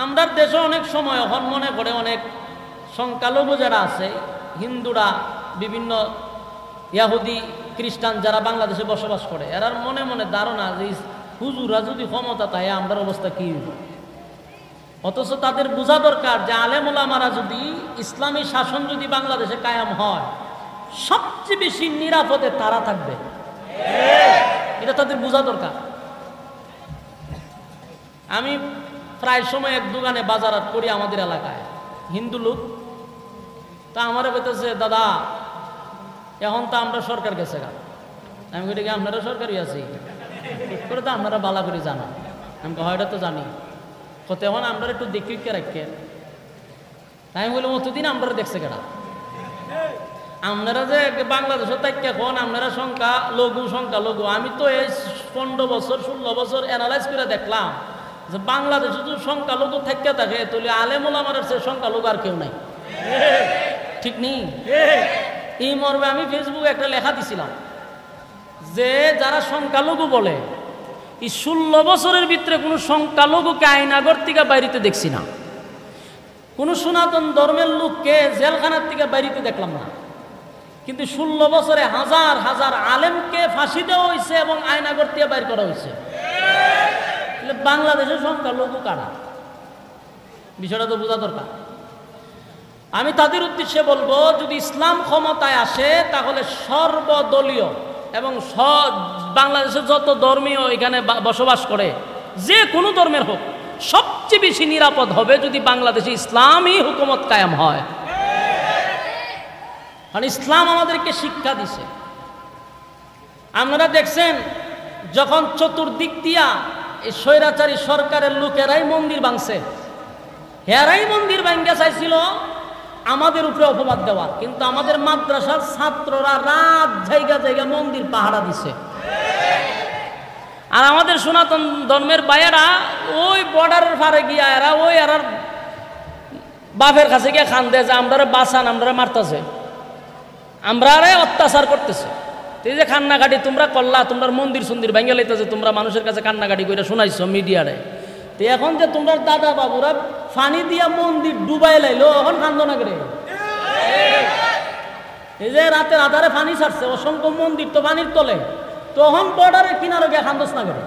আমরা দেশে অনেক সময় এখন মনে করে অনেক সংখ্যালঘু যারা আছে হিন্দুরা, বিভিন্ন ইয়াহুদি খ্রিস্টান যারা বাংলাদেশে বসবাস করে, এরার মনে মনে ধারণা যে হুজুরা যদি ক্ষমতা তাই আমরা অবস্থা কি হইব। অথচ তাদের বোঝা দরকার যে আলেম ওলামারা যদি ইসলামী শাসন যদি বাংলাদেশে কায়েম হয়, সবচেয়ে বেশি নিরাপদে তারা থাকবে, এটা তাদের বোঝা দরকার। আমি প্রায় সময় এক দোকানে বাজারাত করি আমাদের এলাকায়, হিন্দু লোক। তা আমারও বলতেছে, দাদা এখন তো আমরা সরকার গেছে গা। আমি বলি কি আপনারা সরকারই আছি করে তো আপনারা বালা করে জানো। আমি হয়টা তো জানি কত, এখন আমরা একটু দেখি কে রাখে। আমি বলি অতদিন আমরা দেখছে কেনা আপনারা যে বাংলাদেশের তাই এখন আপনারা সংখ্যা লঘু। আমি তো এই 15 বছর 16 বছর অ্যানালাইজ করে দেখলাম যে বাংলাদেশে যদি সংখ্যালঘু থাকতে থাকে তাহলে আলেম ওলামার সে সংখ্যালঘু আর কেউ নাই, ঠিক নেই? এই মর্মে আমি ফেসবুকে একটা লেখা দিছিলাম যে যারা সংখ্যালঘু বলে, এই 16 বছরের ভিতরে কোনো সংখ্যালঘুকে আইনাগর থেকে বাইরেতে দেখছি না, কোনো সনাতন ধর্মের লোককে জেলখানার থেকে বাইরেতে দেখলাম না। কিন্তু 16 বছরে হাজার হাজার আলেমকে ফাঁসি দেওয়া হয়েছে এবং আইনাগর থেকে বাইর করা হয়েছে। বাংলাদেশের সংখ্যালঘু কারা, বিষয়টা তো বোঝা দরকার। আমি তাদের উদ্দেশ্যে বলবো, যদি ইসলাম ক্ষমতায় আসে তাহলে সর্বদলীয় এবং বাংলাদেশে যত ধর্মীয় এখানে বসবাস করে, যে কোনো ধর্মের হোক, সবচেয়ে বেশি নিরাপদ হবে যদি বাংলাদেশে ইসলামী হুকুমত কায়েম হয়। কারণ ইসলাম আমাদেরকে শিক্ষা দিছে। আপনারা দেখছেন যখন চতুর্দিক দিয়া এই স্বৈরাচারী সরকারের লোকেরাই মন্দির ভাঙছে, হেরাই মন্দির ভাঙ্গা চাইছিল আমাদের উপরে অপবাদ দেওয়া, কিন্তু আমাদের মাদ্রাসার ছাত্ররা রাত জায়গা মন্দির পাহারা দিছে। আর আমাদের সনাতন ধর্মের ভাইয়েরা ওই বর্ডারের পারে গিয়া এরা ওই আর বাপের কাছে গিয়ে খান দেয় যে আমরা বাঁচান, আমরা মারতেছে, আমরা অত্যাচার করতেছে। এই যে কান্নাকাটি তোমরা করলা, তোমরা মন্দির সন্দির ভেঙে লাইতেছে, তোমরা মানুষের কাছে কান্নাকাটি করে শোনাইছো মিডিয়ারে। তো এখন যে তোমরা দাদা বাবুরা ফানি দিয়া মন্দির ডুবাই লাইলো, এখন কান্দ না করে। এই যে রাতের আধারে পানি ছাড়ছে, অসংখ্য মন্দির তো পানির তলে, তখন বর্ডারের কিনারে গিয়ে কান্দস না করে।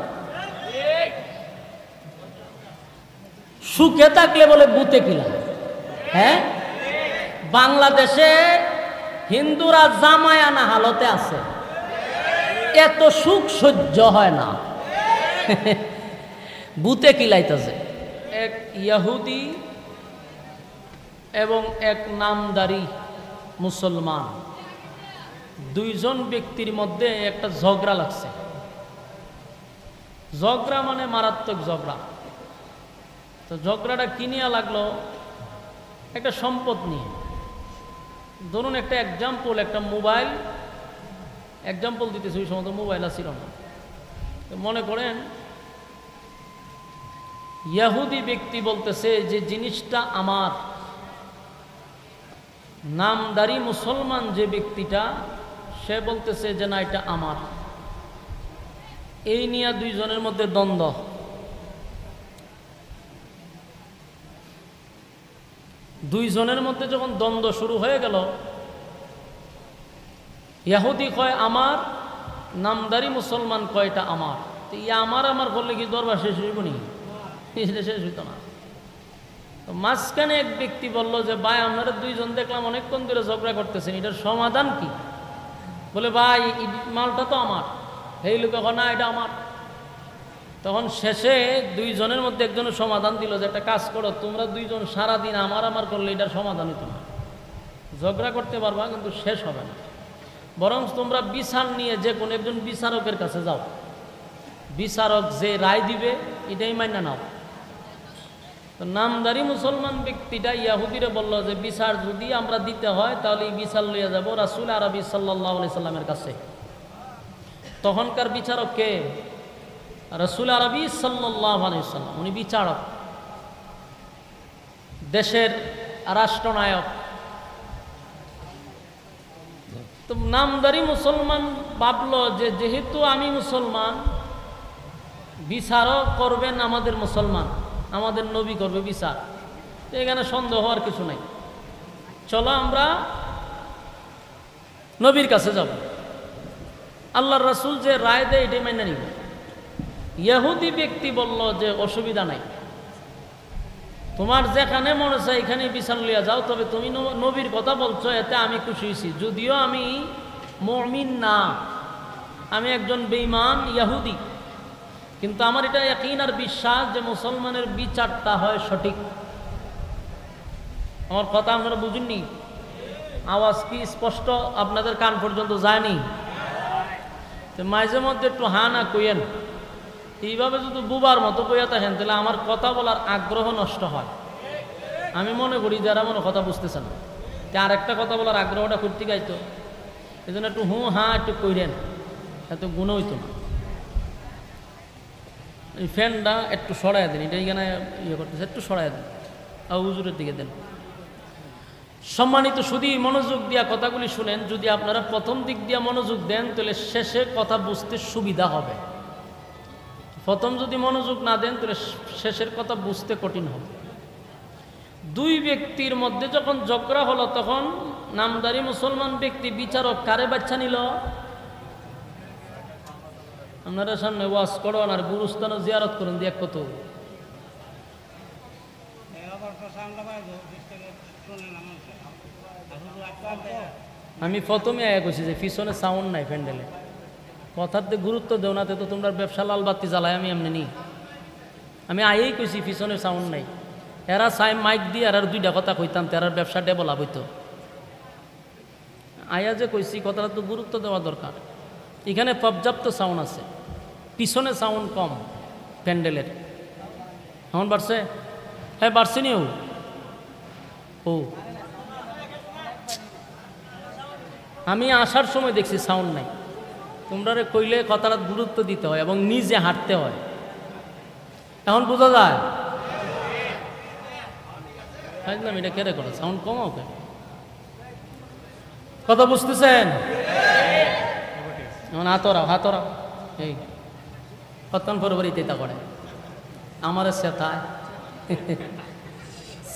সুখে থাকলে বলে বুতে কিলা। হ্যাঁ, বাংলাদেশে হিন্দুরা জামায়ানা হালতে আছে, এত সুখ সহ্য হয় না, বুতে কিলাইতেছে। এক ইহুদি এবং এক নামদারি মুসলমান, দুইজন ব্যক্তির মধ্যে একটা ঝগড়া লাগছে। ঝগড়া মানে মারাত্মক ঝগড়া। তো ঝগড়াটা কিনিয়া লাগলো একটা সম্পদ নিয়ে। ধরুন একটা এক্সাম্পল, একটা মোবাইল এক্সাম্পল দিতেছে, ওই সময় তো মোবাইল আসছিল না। তো মনে করেন ইহুদি ব্যক্তি বলতেছে যে জিনিসটা আমার, নামদারি মুসলমান যে ব্যক্তিটা সে বলতেছে যে না এটা আমার। এই নিয়ে দুইজনের মধ্যে দ্বন্দ্ব। দুইজনের মধ্যে যখন দ্বন্দ্ব শুরু হয়ে গেল, ইহুদি কয় আমার, নামদারি মুসলমান কয় এটা আমার। তো আমার করলে কি দরবার শেষ হইব নি? শেষ হইত না। তো মাঝখানে এক ব্যক্তি বলল যে ভাই আপনারা দুইজন দেখলাম অনেকক্ষণ ধরে ঝগড়া করতেছেন, এটার সমাধান কি? বলে ভাই মালটা তো আমার। এই লোক না এটা আমার। তখন শেষে দুইজনের মধ্যে একজনের সমাধান দিল যে একটা কাজ করো, তোমরা দুইজন সারাদিন আমার করলে এটার সমাধান হইতো না। ঝগড়া করতে পারবা কিন্তু শেষ হবে না, বরং তোমরা বিচার নিয়ে যে কোনো একজন বিচারকের কাছে যাও, বিচারক যে রায় দিবে এটাই মাইনা নাও। তো নামদারি মুসলমান ব্যক্তিটা ইহুদিরে বলল যে বিচার যদি আমরা দিতে হয় তাহলে এই বিচার লইয়া যাব রাসূল আরবি সাল্লাল্লাহু আলাইহি সাল্লামের কাছে। তখনকার বিচারক কে? রাসূল আরবি সাল্লাল্লাহু আলাইহি সাল্লাম, উনি বিচারক, দেশের রাষ্ট্রনায়ক। তো নামদারি মুসলমান ভাবলো যে যেহেতু আমি মুসলমান, বিচারক করবেন আমাদের মুসলমান, আমাদের নবী করবে বিচার, এখানে সন্দেহ হওয়ার কিছু নাই। চলো আমরা নবীর কাছে যাব, আল্লাহর রাসূল যে রায় দেয় এটাই মাইনা নিব। ইহুদি ব্যক্তি বলল যে অসুবিধা নাই, তোমার যেখানে মনে চায় এখানে বিচার লইয়া যাও, তবে তুমি নবীর কথা বলছো এতে আমি খুশি হয়েছি, যদিও আমি মুমিন না, আমি একজন বেঈমান ইহুদি, কিন্তু আমার এটা ইয়াকিন আর বিশ্বাস যে মুসলমানের বিচারটা হয় সঠিক। আমার কথা আপনারা বুঝেননি? আওয়াজ কি স্পষ্ট আপনাদের কান পর্যন্ত যায়নি? তো মাঝে মধ্যে একটু হা না কইয়েন, এইভাবে যদি বুবার মতো কইয়া থাকেন তাহলে আমার কথা বলার আগ্রহ নষ্ট হয়। আমি মনে করি যারা মনে কথা বুঝতেছেন যে আর একটা কথা বলার আগ্রহটা করতে গাইতো, এই জন্য একটু হা একটু কইরেন, এত গুণ হইতো না। এই ফ্যানটা একটু সরাই দেন, এটা এখানে ইয়ে করতেছে, একটু সরাই দেন, আর হুজুরের দিকে দেন। সম্মানিত শুধু মনোযোগ দিয়া কথাগুলি শুনেন, যদি আপনারা প্রথম দিক দিয়া মনোযোগ দেন তাহলে শেষে কথা বুঝতে সুবিধা হবে। প্রথম যদি মনোযোগ না দেন তাহলে শেষের কথা বুঝতে কঠিন হবে। দুই ব্যক্তির মধ্যে যখন ঝগড়া হলো তখন নামদারি মুসলমান ব্যক্তি বিচারক কারে বাচ্চা নিল? আপনারা সামনে ওয়াজ করুন আর গুরুস্থানও জিয়ারত করুন, দিয়ে কত আমি প্রথমে আয়া কইছি যে পিছনে সাউন্ড নাই প্যান্ডেলে, কথাতে গুরুত্ব দেও না, তো তোমরা ব্যবসা লাল বাতি জ্বালায় আমি এমনি নি, আমি আয়েই কইছি পিছনে সাউন্ড নাই। এরা চাই মাইক দিয়ে আর দুইটা কথা কইতাম, তেরার ব্যবসা ডেভেলপ হইতো। আয়া যে কইছি কথাটা তো গুরুত্ব দেওয়া দরকার। এখানে পর্যাপ্ত সাউন্ড আছে, পিছনে সাউন্ড কম প্যান্ডেলের। এখন বাড়ছে? হ্যাঁ বাড়ছে নি? ও আমি আসার সময় দেখছি সাউন্ড নাই। তোমরা কইলে কথাটা গুরুত্ব দিতে হয় এবং নিজে হাঁটতে হয়। এখন বোঝা যায় না এটা কেড়ে করে সাউন্ড কম ওকে, কথা বুঝতেছেন? এখন হাতরাও হাতরাও, এই কতক্ষণ পরপরই তেতা করে আমার সেথায়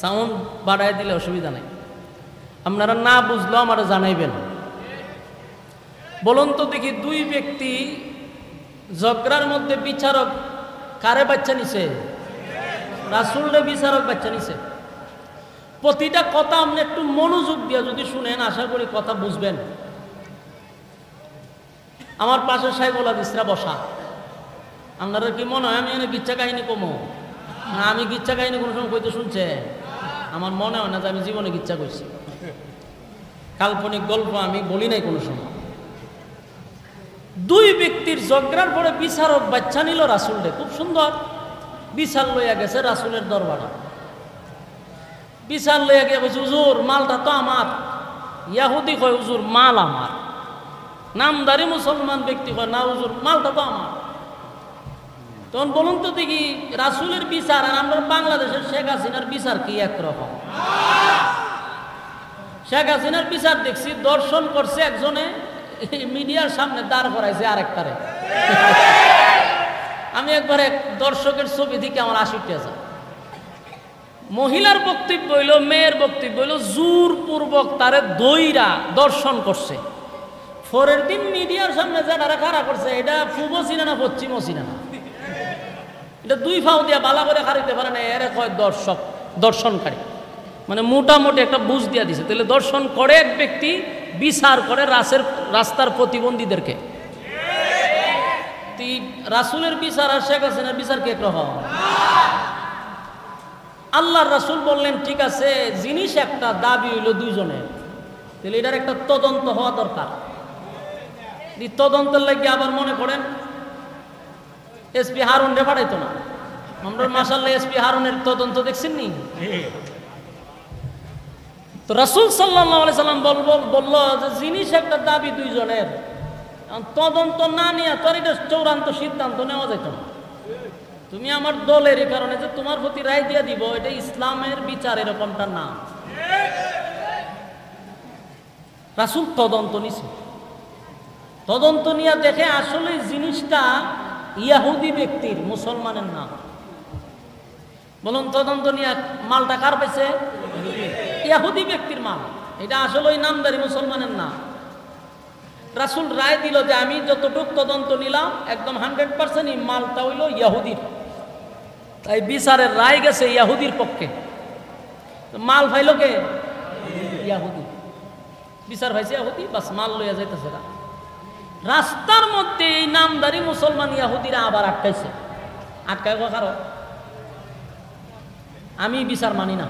সাউন্ড বাড়াই দিলে অসুবিধা নাই। আপনারা না বুঝলেও আমার জানাইবেন। বলুন তো দেখি, দুই ব্যক্তি ঝগড়ার মধ্যে বিচারক কারে বাচ্চা নিছে? রাসূলরে বিচারক বাচ্চা নিছে। প্রতিটা কথা আপনি একটু মনোযোগ দিয়ে যদি শুনেন আশা করি কথা বুঝবেন। আমার পাশে সাহেবুল হাদিসরা বসা, আপনারা কি মনে হয় আমি এনে গিচ্ছা কাহিনী কমো? না, আমি গিচ্ছা কাহিনী কোনো সময় কইতে শুনছে? আমার মনে হয় না যে আমি জীবনে গিচ্ছা করছি। কাল্পনিক গল্প আমি বলি নাই কোনো সময়। দুই ব্যক্তির ঝগড়ার পরে বিচারক বাচ্চা নিল রাসূলরে, খুব সুন্দর বিচার লইয়া গেছে রাসূলের দরবারে। বিচার লইয়া গিয়ে কইছে, হুজুর মালটা তো আমার। ইহুদি কয়, হুজুর মাল আমার। নামদারি মুসলমান ব্যক্তি কয়, না হুজুর মালটা তো আমার। তখন বলুন তো দেখি, রাসূলের বিচার আর আমরা বাংলাদেশের শেখ হাসিনার বিচার কি একরকম? শেখ হাসিনার বিচার দেখছি দর্শন করছে একজনে, মিডিয়ার সামনে দাঁড় করাইছে আরেকটারে। আমি একবার এক দর্শকের ছবি দিকে আমার ৮০ আছে। মহিলার বক্তব্য হইল, মেয়ের বক্তব্য হইল, জোরপূর্বক তারে দইরা দর্শন করছে। পরের দিন মিডিয়ার সামনে যারা খাড়া করছে, এটা পূর্ব চিনা না পশ্চিম চিনা না, এটা দুই ফাও দিয়া বালা করে খাড়িতে পারে না, এর কয় দর্শক, দর্শনকারী, মানে মোটামুটি একটা বুঝ দিয়া দিছে। তাহলে দর্শন করে এক ব্যক্তি, বিচার করে রাস্তার প্রতিবন্ধীদেরকে। রাসূলের বিচার আর শেখ হাসিনার বিচার কি একরকম? আল্লাহর রাসূল বললেন ঠিক আছে, জিনিস একটা, দাবি হইল দুইজনের, তাহলে এটার একটা তদন্ত হওয়া দরকার। তদন্তের লাগে আবার মনে করেন এসপি হারুন রে পাঠাইতো না। আমরা মাশাআল্লাহ এসপি হারুনের তদন্ত দেখছেন নি? তো রাসূল সাল্লাল্লাহু আলাইহি সাল্লাম বলল যে জিনিস একটা, দাবি দুইজনের, তদন্ত না নিয়ে তোর এটা চূড়ান্ত সিদ্ধান্ত নেওয়া যেত না। তুমি আমার দলের এই কারণে যে তোমার প্রতি রায় দিয়ে দিব, এটা ইসলামের বিচার এরকমটা না। রাসূল তদন্ত নিছে, তদন্ত নিয়ে দেখে আসলে জিনিসটা ইহুদি ব্যক্তির, মুসলমানের না। বলুন তদন্ত নিয়ে মালটা কার পাইছে? ইহুদি ব্যক্তির মাল। এটা আসলে ওই নামদারি মুসলমানের না। রাসূল রায় দিল যে আমি যতটুক তদন্ত নিলাম একদম 100% এই মালটা হইল ইহুদির। তাই বিচারের রায় গেছে ইহুদির পক্ষে। মাল পাইল কে? ইহুদি। বিচার পাইছে ইহুদি, বাস মাল লইয়া যাইতেছে। রাস্তার মধ্যে এই নামদারি মুসলমান ইহুদিরা আবার আটকাইছে। আটকায় কারো আমি বিচার মানি না।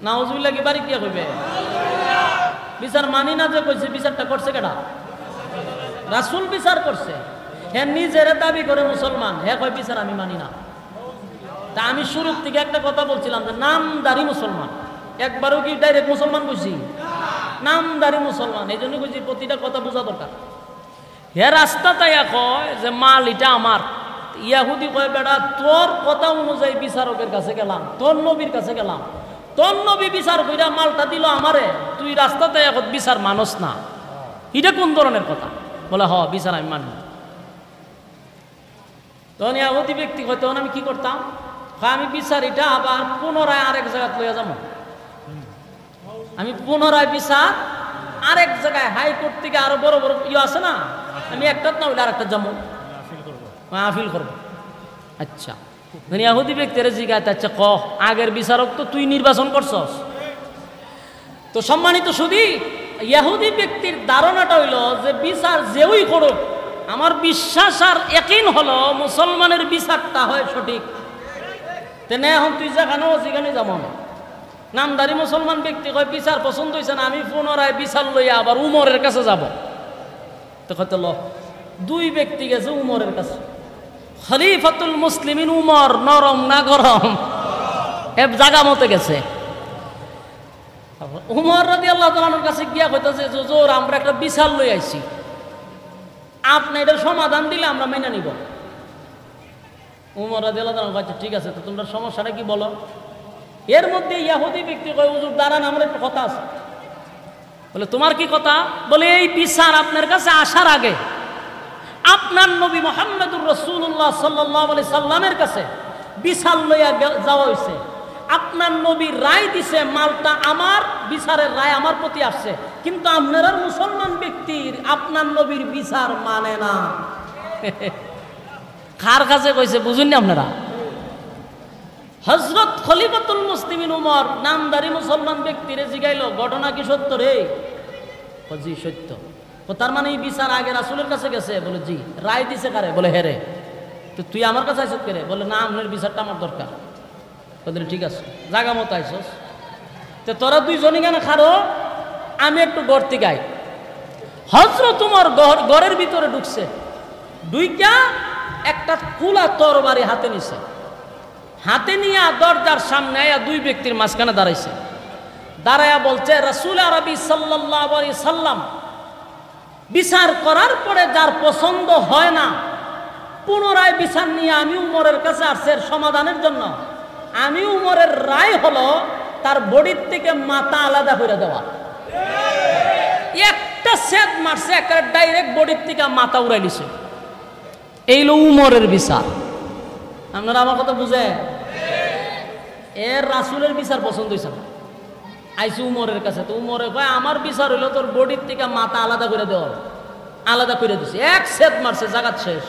নাউজুবিল্লাহ কি বাড়ি কিয়া কইবে? বিচার মানি না যে কইছে, বিচারটা করছে কেডা? রাসূল বিচার করছে। হে নিজের দাবি করে মুসলমান, হে কয় বিচার আমি মানি না। তা আমি শুরুর থেকে একটা কথা বলছিলাম যে নামদারি মুসলমান। একবারও কি ডাইরেক্ট মুসলমান কইছি? নামদারি মুসলমান। এই জন্য কইছি প্রতিটা কথা বোঝা দরকার। হে রাস্তা তাইয়া কয় যে মাল এটা আমার। ইহুদি কয় বেটা তোর কথা অনুযায়ী বিচারকের কাছে গেলাম, তোর নবীর কাছে গেলাম, তোর নবী বিচার কইরা মালটা দিল আমারে, তুই রাস্তাতে এখন বিচার মানস না। এটা কোন ধরনের কথা? বলে হ বিচার আমি মানি। তখন ইহুদি ব্যক্তি কয় তখন আমি কি করতাম? আমি বিচার এটা আবার পুনরায় আরেক জায়গায় লইয়া যাবো। আমি পুনরায় বিচার আরেক জায়গায় হাইকোর্ট থেকে আরো বড় বড় আছে না, আমি একটা না হইলে আরেকটা যাবো, আপিল করবো। আচ্ছা ইহুদি ব্যক্তির জিজ্ঞাসা, আচ্ছা ক আগের বিচারক তো তুই নির্বাচন করছস। তো সম্মানিত শুধু ইহুদি ব্যক্তির ধারণাটা হইল যে বিচার যেই করুক আমার বিশ্বাস আর ইয়াকিন হলো মুসলমানের বিচারটা হয় সঠিক। তেনে এখন তুই যেখানে সেখানে যাবো না। নামদারি মুসলমান ব্যক্তি কয় বিচার পছন্দ হয়েছে না, আমি পুনরায় বিচার লইয়া আবার উমরের কাছে যাব। তো কত ল দুই ব্যক্তি গেছে উমরের কাছে। খলিফাতুল মুসলিমিন উমর নরম না গরম? এব জাগা মতে গেছে। উমর রাদিয়াল্লাহু তাআলার কাছে গিয়া কইতাছে হুজুর আমরা একটা বিচার লই আইছি, আপনি এটা সমাধান দিলে আমরা মেনে নিব। উমর রাদিয়াল্লাহু তাআলা কইছে ঠিক আছে, তো তোমরা সমস্যাটা কি বলো। এর মধ্যে ইহুদি ব্যক্তি কয় হুজুর দাঁড়ান আমার একটা কথা আছে। বলে তোমার কি কথা? বলে এই বিচার আপনার কাছে আসার আগে আপনার নবী মুহাম্মদুর রাসূলুল্লাহ সাল্লাল্লাহু আলাইহি সাল্লামের কাছে বিচার লইয়া যাওয়া হয়েছে। আপনার নবী রায় দিছে মালটা আমার, বিচারের রায় আমার প্রতি আসছে, কিন্তু আপনারা মুসলমান ব্যক্তির আপনার নবীর বিচার মানে না। কার কাছে কইছে বুঝুন না আপনারা? হযরত খলিফাতুল মুসলিমিন উমর নামদারি মুসলমান ব্যক্তিরে জিগাইল ঘটনা কি সত্য রে? জি সত্য। তার মানে এই বিচার আগে রাসূলের কাছে গেছে? বলে জি। রায় দিছে কারে? বলে হেরে। তো তুই আমার কাছে আইছত কে রে? বলে না আপনার বিচারটা আমার দরকার। বলে ঠিক আছে জাগা মতো আইসস। তো তোরা দুইজনই কেন খারো, আমি একটু ঘর থেকে আই। হযরত উমর ঘরের ভিতরে ঢুকছে, ঢুইকা একটা কুলা তরবারি হাতে নিছে। হাতে নিয়ে দরজার সামনে আয়া দুই ব্যক্তির মাঝখানে দাঁড়াইছে। দাঁড়ায়া বলছে রাসূল আরবি সাল্লাল্লাহু আলাইহি সাল্লাম বিচার করার পরে যার পছন্দ হয় না পুনরায় বিচার নিয়ে আমি উমরের কাছে আসছে সমাধানের জন্য। আমি উমরের রায় হলো তার বডির থেকে মাথা আলাদা করে দেওয়া। একটা সেদ মারছে, একটা ডাইরেক্ট বডির থেকে মাথা উড়াই দিছে। এই হলো উমরের বিচার। আপনারা আমার কথা বুঝে? এর রাসূলের বিচার পছন্দ হয়েছে না, আইসি উমরের কাছে। তো উমরে কয় আমার বিচার হইলো তোর বডির থেকে মাথা আলাদা করে দেওয়া। আলাদা করে দিছে, এক সেদ মারছে, জাগাত শেষ।